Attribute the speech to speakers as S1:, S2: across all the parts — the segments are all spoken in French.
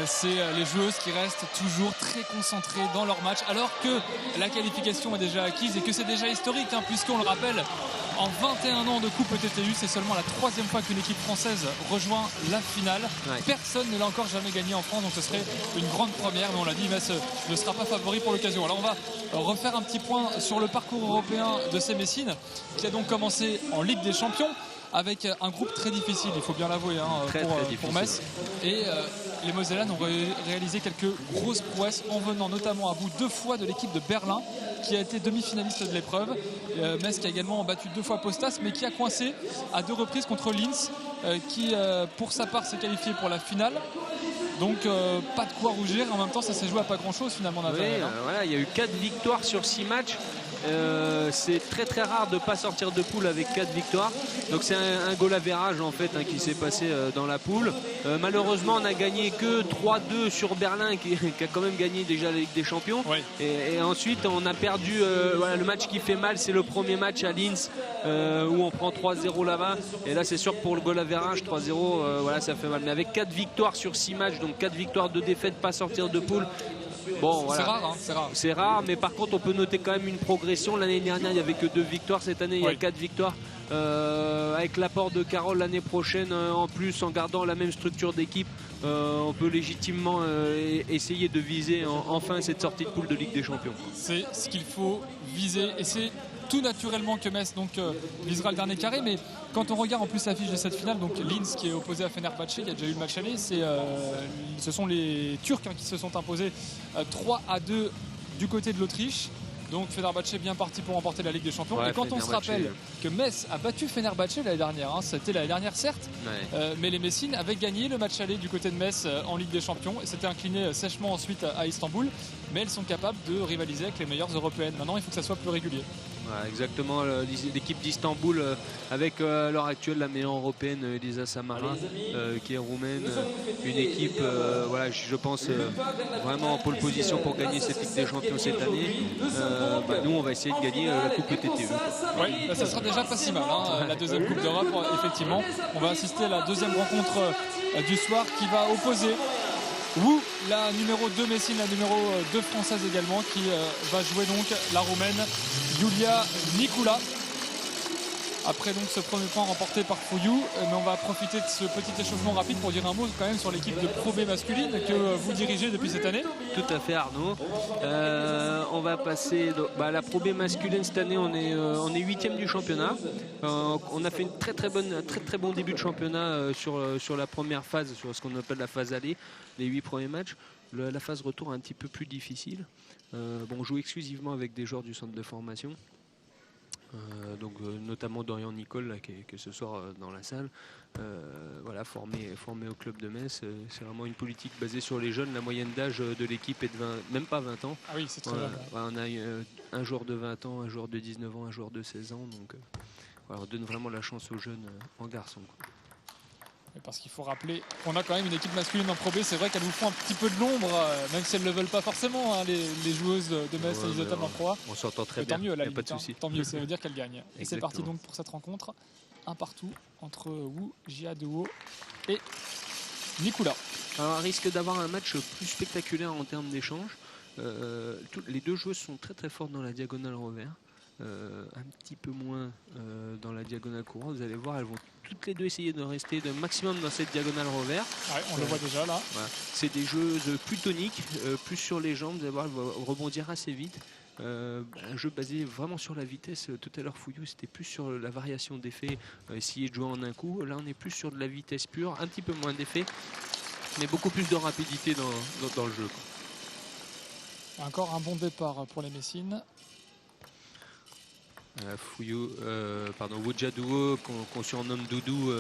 S1: c'est les joueuses qui restent toujours très concentrées dans leur match, alors que la qualification est déjà acquise et que c'est déjà historique, hein, puisqu'on le rappelle, en 21 ans de Coupe TTU, c'est seulement la 3e fois qu'une équipe française rejoint la finale.
S2: Ouais.
S1: Personne ne l'a encore jamais gagné en France, donc ce serait une grande première, mais on l'a dit, Metz ne sera pas favori pour l'occasion. Alors on va refaire un petit point sur le parcours européen de ces Messines, qui a donc commencé en Ligue des Champions, avec un groupe très difficile, il faut bien l'avouer, hein, pour Metz. Et les Mosellanes ont réalisé quelques grosses prouesses en venant notamment à bout 2 fois de l'équipe de Berlin, qui a été demi-finaliste de l'épreuve. Metz qui a également battu 2 fois Postas, mais qui a coincé à 2 reprises contre Linz, qui pour sa part s'est qualifié pour la finale. Donc pas de quoi rougir, en même temps ça s'est joué à pas grand chose finalement.
S2: Oui, voilà, il y a eu 4 victoires sur 6 matchs. C'est très rare de ne pas sortir de poule avec 4 victoires. Donc c'est un goal average en fait, hein, qui s'est passé dans la poule. Malheureusement on n'a gagné que 3-2 sur Berlin qui a quand même gagné déjà la Ligue des Champions.
S1: Oui.
S2: Et ensuite on a perdu voilà, le match qui fait mal, c'est le premier match à Linz où on prend 3-0 là-bas. Et là c'est sûr que pour le goal average 3-0 voilà, ça fait mal. Mais avec 4 victoires sur 6 matchs, donc 4 victoires, 2 défaites, pas sortir de poule. Bon, voilà.
S1: C'est rare, hein, c'est rare.
S2: C'est rare, mais par contre on peut noter quand même une progression. L'année dernière il n'y avait que 2 victoires, cette année il y a 4 victoires. Avec l'apport de Carole l'année prochaine, en plus en gardant la même structure d'équipe, on peut légitimement essayer de viser enfin cette sortie de poule de Ligue des Champions.
S1: C'est ce qu'il faut viser, et c'est tout naturellement que Metz donc visera le dernier carré. Mais quand on regarde en plus l'affiche de cette finale, donc Linz qui est opposé à Fenerbahçe, qui a déjà eu le match aller, ce sont les Turcs, hein, qui se sont imposés 3-2 du côté de l'Autriche. Donc Fenerbahçe bien parti pour remporter la Ligue des Champions.
S2: Ouais,
S1: et quand on se rappelle que Metz a battu Fenerbahçe l'année dernière, hein, c'était l'année dernière certes, mais les Messines avaient gagné le match aller du côté de Metz en Ligue des Champions et s'étaient inclinés sèchement ensuite à Istanbul. Mais elles sont capables de rivaliser avec les meilleures européennes. Maintenant il faut que ça soit plus régulier.
S2: Ouais, exactement, l'équipe d'Istanbul avec à l'heure actuelle la meilleure européenne, Elisa Samara, qui est roumaine, une équipe voilà, je pense vraiment en pole position pour gagner cette Ligue des Champions cette année. Nous on va essayer de gagner la Coupe TTU.
S1: Oui, ça sera déjà pas si mal, hein, la deuxième Coupe d'Europe. Effectivement, on va assister à la deuxième rencontre du soir qui va opposer la numéro 2 Messine, la numéro 2 française également, qui va jouer donc la roumaine Iulia Nicola. Après donc ce premier point remporté par Fouillou, mais on va profiter de ce petit échauffement rapide pour dire un mot quand même sur l'équipe de Pro B masculine que vous dirigez depuis cette année.
S2: Tout à fait, Arnaud. On va passer la Pro B masculine cette année, on est 8e du championnat. On a fait une très bon début de championnat sur la première phase, sur ce qu'on appelle la phase aller, les 8 premiers matchs. La phase retour est un petit peu plus difficile. On joue exclusivement avec des joueurs du centre de formation. Notamment Dorian Nicole là, qui est ce soir dans la salle, voilà, formé au club de Metz. C'est vraiment une politique basée sur les jeunes. La moyenne d'âge de l'équipe est de même pas 20 ans.
S1: Ah oui, c'est très
S2: bien. On a un joueur de 20 ans, un joueur de 19 ans, un joueur de 16 ans, donc on donne vraiment la chance aux jeunes en garçon, quoi.
S1: Parce qu'il faut rappeler qu'on a quand même une équipe masculine en Pro B. C'est vrai qu'elles vous font un petit peu de l'ombre, même si elles ne le veulent pas forcément, hein, les joueuses de Metz et Isotame en Pro A.
S2: On s'entend très
S1: bien. Tant mieux,
S2: il n'y a pas de souci.
S1: Tant mieux, ça veut dire qu'elles gagnent. Et c'est parti donc pour cette rencontre. Un partout entre Wu Jiadeo et Nicola.
S2: Alors, on risque d'avoir un match plus spectaculaire en termes d'échange. Les deux joueuses sont très fortes dans la diagonale revers. Un petit peu moins dans la diagonale courante. Vous allez voir, elles vont toutes les deux essayer de rester le maximum dans cette diagonale revers.
S1: Ouais, on le voit déjà là.
S2: Voilà. C'est des joueuses plus toniques, plus sur les jambes. Vous allez voir, elles vont rebondir assez vite. Un jeu basé vraiment sur la vitesse. Tout à l'heure, Fouillou, c'était plus sur la variation d'effet, essayer de jouer en un coup. Là, on est plus sur de la vitesse pure, un petit peu moins d'effet, mais beaucoup plus de rapidité dans le jeu, quoi.
S1: Encore un bon départ pour les Messines.
S2: Wujadou, qu'on surnomme Doudou,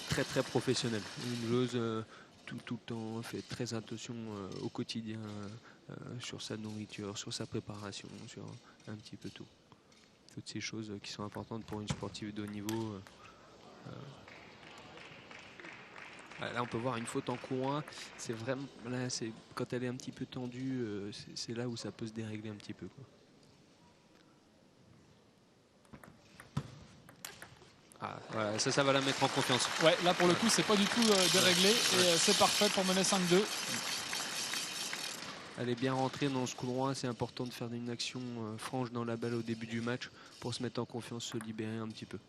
S2: très professionnel. Une joueuse tout le temps fait très attention au quotidien, sur sa nourriture, sur sa préparation, sur un petit peu tout. Toutes ces choses qui sont importantes pour une sportive de haut niveau. Là on peut voir une faute en courant. C'est vraiment là, quand elle est un petit peu tendue, c'est là où ça peut se dérégler un petit peu, quoi. Ah, voilà, ça va la mettre en confiance.
S1: Ouais, là pour le coup c'est pas du tout déréglé et c'est parfait pour mener 5-2.
S2: Elle est bien rentrée dans ce coup droit, c'est important de faire une action franche dans la balle au début du match pour se mettre en confiance, se libérer un petit peu.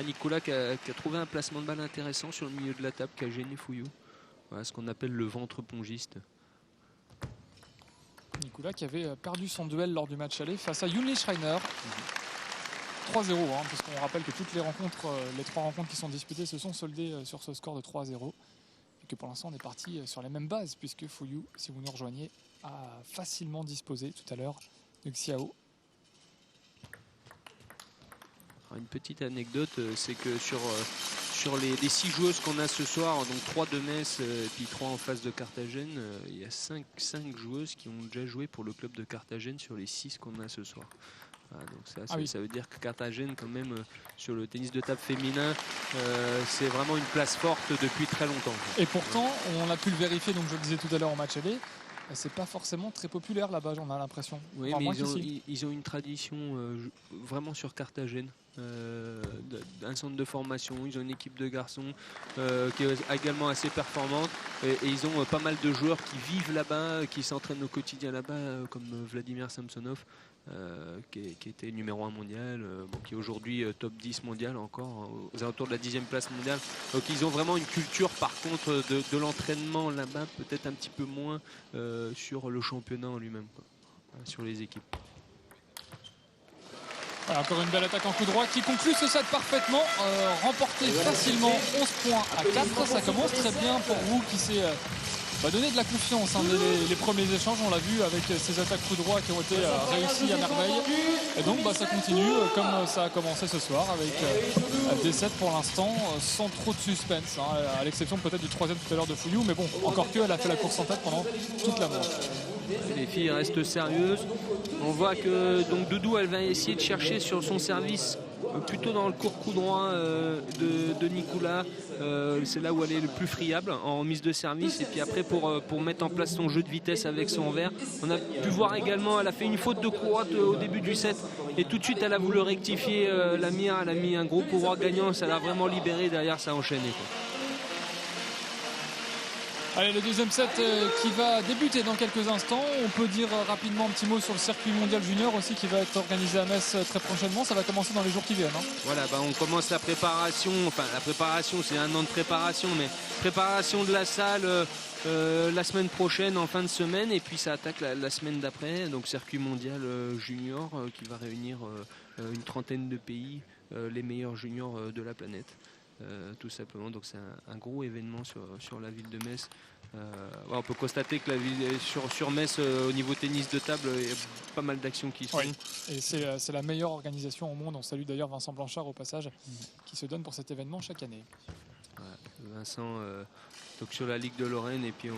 S2: Nicolas qui a trouvé un placement de balle intéressant sur le milieu de la table qui a gêné Fouillou. Voilà ce qu'on appelle le ventre pongiste.
S1: Nicolas qui avait perdu son duel lors du match aller face à Yuli Schreiner. 3-0, hein, puisqu'on rappelle que toutes les rencontres, les 3 rencontres qui sont disputées se sont soldées sur ce score de 3-0. Et que pour l'instant on est parti sur les mêmes bases, puisque Fouillou, si vous nous rejoignez, a facilement disposé tout à l'heure de Xiao.
S2: Alors, une petite anecdote, c'est que sur les 6 joueuses qu'on a ce soir, donc 3 de Metz et puis 3 en face de Carthagène, il y a 5 joueuses qui ont déjà joué pour le club de Carthagène sur les 6 qu'on a ce soir. Ah, donc ça veut dire que Carthagène quand même sur le tennis de table féminin c'est vraiment une place forte depuis très longtemps.
S1: Et pourtant on a pu le vérifier, donc je le disais tout à l'heure au match aller, c'est pas forcément très populaire là-bas, on a l'impression.
S2: Oui,
S1: enfin,
S2: mais ils ont une tradition vraiment sur Carthagène, un centre de formation, ils ont une équipe de garçons qui est également assez performante et ils ont pas mal de joueurs qui vivent là-bas, qui s'entraînent au quotidien là-bas, comme Vladimir Samsonov. Qui était numéro 1 mondial, qui est aujourd'hui top 10 mondial encore, aux alentours de la 10e place mondiale. Donc ils ont vraiment une culture par contre de l'entraînement là-bas, peut-être un petit peu moins sur le championnat en lui-même, sur les équipes.
S1: Voilà, encore une belle attaque en coup droit qui conclut ce set parfaitement, remporté facilement 11 points à 4. Ça commence très bien pour vous qui s'est donné de la confiance dès les premiers échanges. On l'a vu avec ces attaques coup droit qui ont été réussies à merveille. Et donc ça continue comme ça a commencé ce soir avec des sets pour l'instant sans trop de suspense, à l'exception peut-être du 3e tout à l'heure de Fouillou. Mais bon, encore qu'elle a fait la course en tête pendant toute la manche.
S2: Les filles restent sérieuses. On voit que donc Doudou elle va essayer de chercher sur son service plutôt dans le court coup droit de Nicolas. C'est là où elle est le plus friable en mise de service et puis après pour mettre en place son jeu de vitesse avec son revers. On a pu voir également, elle a fait une faute de coup droit au début du set et tout de suite elle a voulu rectifier. La Mia, elle a mis un gros coup droit gagnant, ça l'a vraiment libéré, derrière ça a enchaîné, quoi.
S1: Allez, le deuxième set qui va débuter dans quelques instants. On peut dire rapidement un petit mot sur le circuit mondial junior aussi qui va être organisé à Metz très prochainement. Ça va commencer dans les jours qui viennent.
S2: Voilà, on commence la préparation. Enfin, la préparation, c'est un an de préparation, mais préparation de la salle la semaine prochaine, en fin de semaine. Et puis ça attaque la semaine d'après. Donc circuit mondial junior qui va réunir une trentaine de pays, les meilleurs juniors de la planète. Tout simplement, donc c'est un gros événement sur la ville de Metz. On peut constater que la ville sur Metz au niveau tennis de table, il y a pas mal d'actions qui se font.
S1: Et c'est la meilleure organisation au monde. On salue d'ailleurs Vincent Blanchard au passage qui se donne pour cet événement chaque année.
S2: Vincent donc sur la Ligue de Lorraine et puis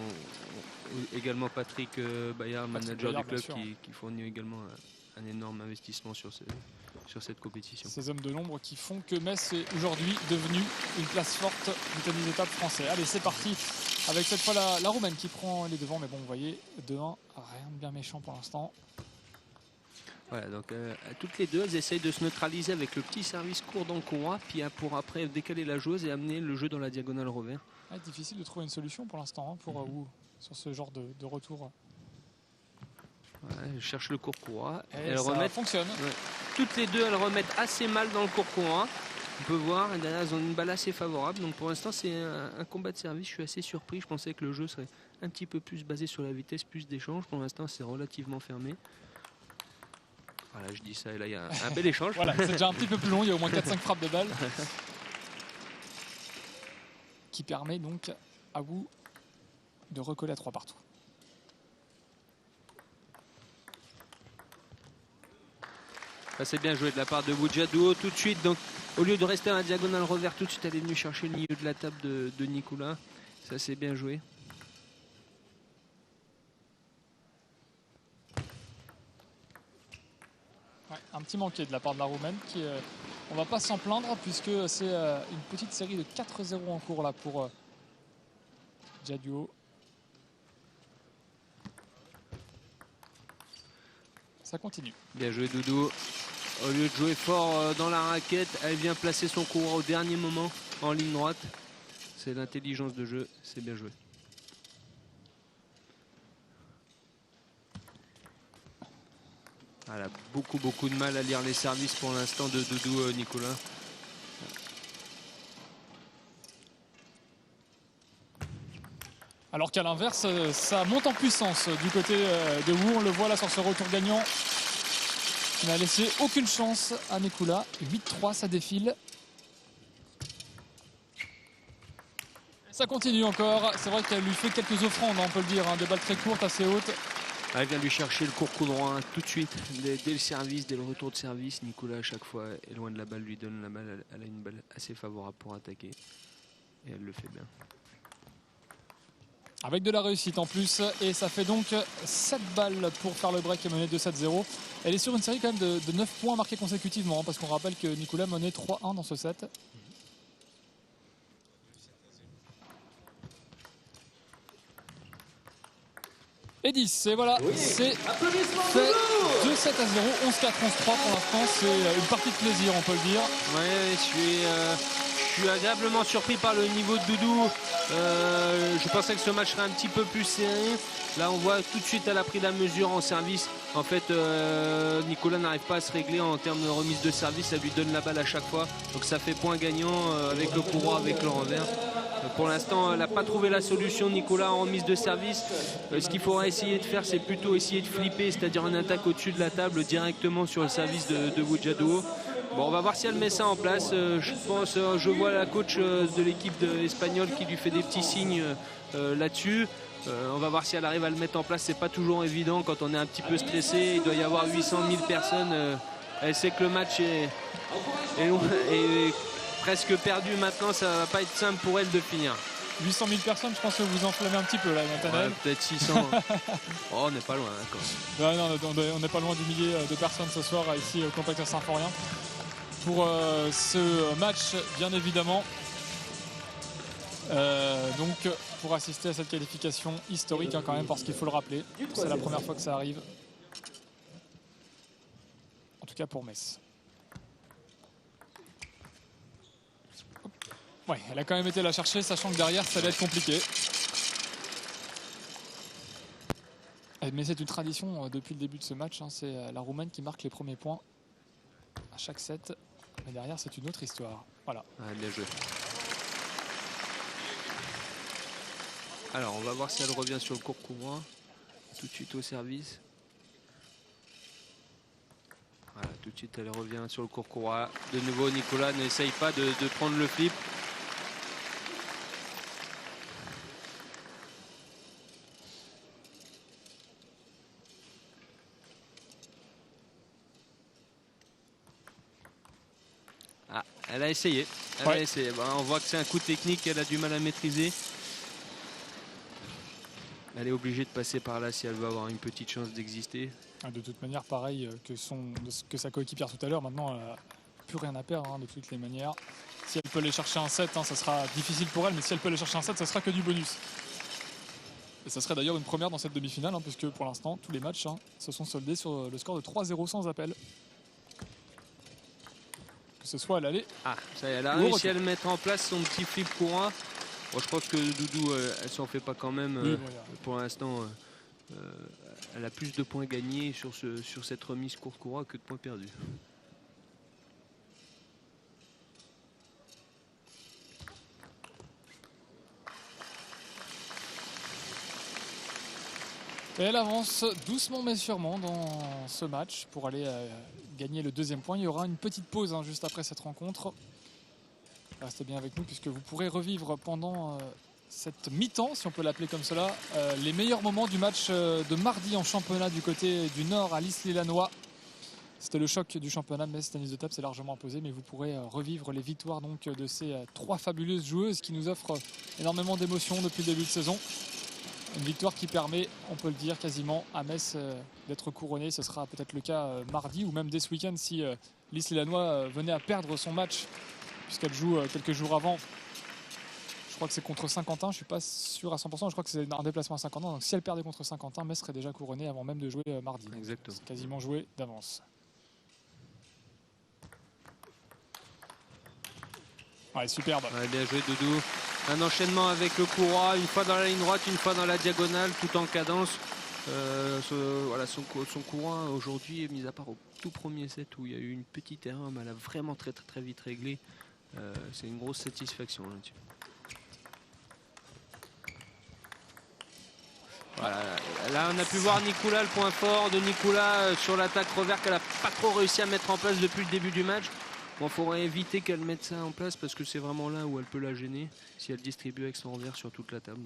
S2: également Patrick Bayard, manager du club qui fournit également un énorme investissement sur cette compétition.
S1: Ces hommes de l'ombre qui font que Metz est aujourd'hui devenu une place forte du tennis de table français. Allez, c'est parti avec cette fois la Roumaine qui prend les devants. Mais bon, vous voyez, 2-1, rien de bien méchant pour l'instant.
S2: Voilà, donc toutes les deux, elles essayent de se neutraliser avec le petit service court dans le courroie, puis pour après décaler la joueuse et amener le jeu dans la diagonale revers.
S1: Difficile de trouver une solution pour l'instant pour Wu sur ce genre de retour.
S2: Ouais, elle cherche le court courroie.
S1: Ça fonctionne.
S2: Ouais. Toutes les deux, elles remettent assez mal dans le court courroie. On peut voir, et derrière, elles ont une balle assez favorable. Donc pour l'instant, c'est un combat de service. Je suis assez surpris. Je pensais que le jeu serait un petit peu plus basé sur la vitesse, plus d'échanges. Pour l'instant, c'est relativement fermé. Voilà, je dis ça et là, il y a un bel échange.
S1: Voilà, c'est déjà un petit peu plus long. Il y a au moins 4-5 frappes de balle. Qui permet donc à Wu de recoller à 3 partout.
S2: C'est bien joué de la part de Wu Jiaduo tout de suite. Donc, au lieu de rester à la diagonale revers, tout de suite, elle est venue chercher le milieu de la table de Nicolas. Ça, c'est bien joué.
S1: Ouais, un petit manqué de la part de la Roumaine qui, on va pas s'en plaindre puisque c'est une petite série de 4-0 en cours là pour Jiaduo. ça continue.
S2: Bien joué Doudou. Au lieu de jouer fort dans la raquette, elle vient placer son courroie au dernier moment en ligne droite. C'est l'intelligence de jeu, c'est bien joué. Elle a beaucoup de mal à lire les services pour l'instant de Doudou Nicolas.
S1: Alors qu'à l'inverse, ça monte en puissance du côté de Wu. On le voit là sur ce retour gagnant. Il n'a laissé aucune chance à Nekula. 8-3, ça défile. Ça continue encore. C'est vrai qu'elle lui fait quelques offrandes, on peut le dire. Des balles très courtes, assez hautes.
S2: Elle vient lui chercher le court coup droit tout de suite. Dès le service, dès le retour de service, Nicolas à chaque fois est loin de la balle, lui donne la balle. Elle a une balle assez favorable pour attaquer. Et elle le fait bien.
S1: Avec de la réussite en plus, et ça fait donc 7 balles pour faire le break et mener 2-7-0. Elle est sur une série quand même de 9 points marqués consécutivement, parce qu'on rappelle que Nicolas menait 3-1 dans ce set. Et 10, et voilà, c'est fait 2-7-0, 11-4, 11-3 pour l'instant, c'est une partie de plaisir, on peut le dire.
S2: Ouais, je suis agréablement surpris par le niveau de Doudou. Je pensais que ce match serait un petit peu plus serré. Là, on voit tout de suite, elle a pris la mesure en service. En fait, Nicolas n'arrive pas à se régler en termes de remise de service. Elle lui donne la balle à chaque fois. Donc ça fait point gagnant avec le courroie, avec le revers. Pour l'instant, elle n'a pas trouvé la solution, Nicolas, en remise de service. Ce qu'il faudra essayer de faire, c'est plutôt essayer de flipper, c'est-à-dire une attaque au-dessus de la table directement sur le service de Wu Jadou. Bon, on va voir si elle met ça en place. Je vois la coach de l'équipe espagnole qui lui fait des petits signes là-dessus. On va voir si elle arrive à le mettre en place. C'est pas toujours évident quand on est un petit peu stressé. Il doit y avoir 800 000 personnes. Elle sait que le match est presque perdu maintenant. Ça va pas être simple pour elle de finir.
S1: 800 000 personnes, je pense que vous enflammez un petit peu là, Nathanaël.
S2: Ouais, peut-être 600. Oh, on n'est pas loin.
S1: Ouais, non, on n'est pas loin du millier de personnes ce soir ici au Compact Saint-Florien. Pour ce match, bien évidemment. Donc, pour assister à cette qualification historique, quand même, parce qu'il faut le rappeler. C'est la première fois que ça arrive. En tout cas pour Metz. Ouais, elle a quand même été la chercher, sachant que derrière, ça allait être compliqué. Mais c'est une tradition depuis le début de ce match. C'est la Roumaine qui marque les premiers points à chaque set. Mais derrière, c'est une autre histoire. Voilà.
S2: Ah, bien joué. Alors, on va voir si elle revient sur le court courroie. Tout de suite au service. Voilà, tout de suite, elle revient sur le court courroie. De nouveau, Nicolas n'essaye pas de prendre le flip. Ah, elle a essayé. Elle a essayé. Bon, on voit que c'est un coup technique qu'elle a du mal à maîtriser. Elle est obligée de passer par là si elle veut avoir une petite chance d'exister.
S1: De toute manière, pareil que sa coéquipière tout à l'heure. Maintenant, elle n'a plus rien à perdre de toutes les manières. Si elle peut aller chercher un set, ça sera difficile pour elle. Mais si elle peut aller chercher un set, ça sera que du bonus. Et ça serait d'ailleurs une première dans cette demi-finale, puisque pour l'instant, tous les matchs se sont soldés sur le score de 3-0 sans appel. Que ce soit à l'aller.
S2: Ah, ça y est, elle a réussi à le mettre en place, son petit flip courant. Bon, je pense que Doudou, elle s'en fait pas quand même.
S1: Oui, voilà.
S2: Pour l'instant, elle a plus de points gagnés sur cette remise court courroie que de points perdus.
S1: Et elle avance doucement mais sûrement dans ce match pour aller gagner le deuxième point. Il y aura une petite pause juste après cette rencontre. Restez bien avec nous puisque vous pourrez revivre pendant cette mi-temps, si on peut l'appeler comme cela, les meilleurs moments du match de mardi en championnat du côté du Nord à l'Isle-Lilanois. C'était le choc du championnat, mais tennis de table c'est largement imposé, mais vous pourrez revivre les victoires donc, de ces trois fabuleuses joueuses qui nous offrent énormément d'émotions depuis le début de saison. Une victoire qui permet, on peut le dire, quasiment à Metz d'être couronné. Ce sera peut-être le cas mardi ou même dès ce week-end si l'Isle-Lilanois venait à perdre son match puisqu'elle joue quelques jours avant. Je crois que c'est contre Saint-Quentin, je suis pas sûr à 100%, je crois que c'est un déplacement à Saint-Quentin. Donc si elle perdait contre Saint-Quentin, Metz serait déjà couronnée avant même de jouer mardi.
S2: Exactement.
S1: C'est quasiment joué d'avance. Ouais, superbe.
S2: Ouais, bien joué Doudou. Un enchaînement avec le courroie, une fois dans la ligne droite, une fois dans la diagonale, tout en cadence. Voilà, son courroie aujourd'hui, mis à part au tout premier set où il y a eu une petite erreur, mais elle a vraiment très vite réglé. C'est une grosse satisfaction là-dessus. Voilà, là on a pu voir Nicolas, le point fort de Nicolas sur l'attaque revers qu'elle n'a pas trop réussi à mettre en place depuis le début du match. Bon, il faudrait éviter qu'elle mette ça en place parce que c'est vraiment là où elle peut la gêner si elle distribue avec son revers sur toute la table.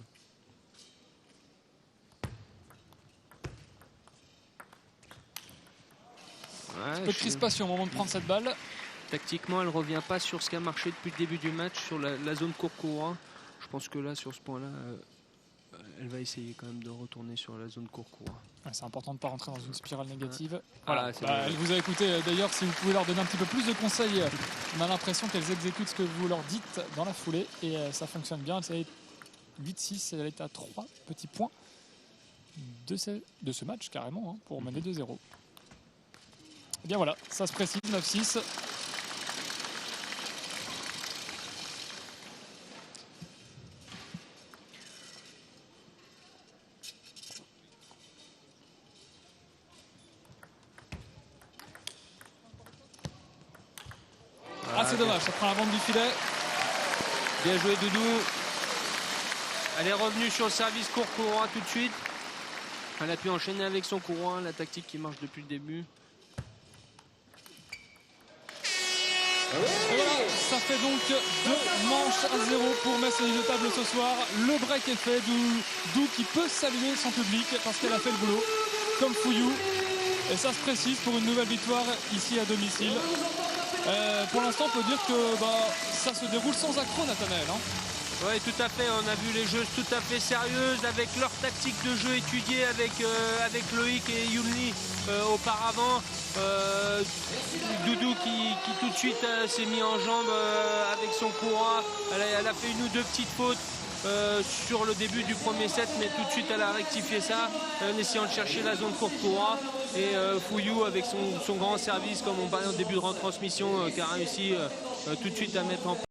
S2: Ouais,
S1: un peu de crispation au moment de prendre cette balle.
S2: Tactiquement, elle ne revient pas sur ce qui a marché depuis le début du match, sur la zone court-courant. Je pense que là, sur ce point-là, elle va essayer quand même de retourner sur la zone court-courant.
S1: Ouais, c'est important de ne pas rentrer dans une spirale négative.
S2: Ouais.
S1: Voilà. Elle vous a écouté. D'ailleurs, si vous pouvez leur donner un petit peu plus de conseils, on a l'impression qu'elles exécutent ce que vous leur dites dans la foulée. Et ça fonctionne bien. Elle est 8-6, elle est à 3 petits points de ce match, carrément, hein, pour mener 2-0. Et bien voilà, ça se précise, 9-6. Ah, c'est dommage, ça prend la bande du filet.
S2: Bien joué Doudou. Elle est revenue sur le service court-courant tout de suite. Elle a pu enchaîner avec son courant, la tactique qui marche depuis le début.
S1: Et voilà, ça fait donc 2 manches à 0 pour Metz de table ce soir. Le break est fait, Dou qui peut saluer son public parce qu'elle a fait le boulot, comme Fouillou. Et ça se précise pour une nouvelle victoire ici à domicile. Pour l'instant, on peut dire que ça se déroule sans accroc, Nathanaël. Hein.
S2: Oui, tout à fait. On a vu les jeux tout à fait sérieuses avec leur tactique de jeu étudiée avec Loïc et Yumni auparavant. Doudou qui tout de suite s'est mis en jambe avec son courant. Elle a fait une ou deux petites fautes sur le début du premier set, mais tout de suite elle a rectifié ça en essayant de chercher la zone court-courant. Et Fouillou avec son grand service, comme on parlait au début de retransmission, qui a réussi tout de suite à mettre en place.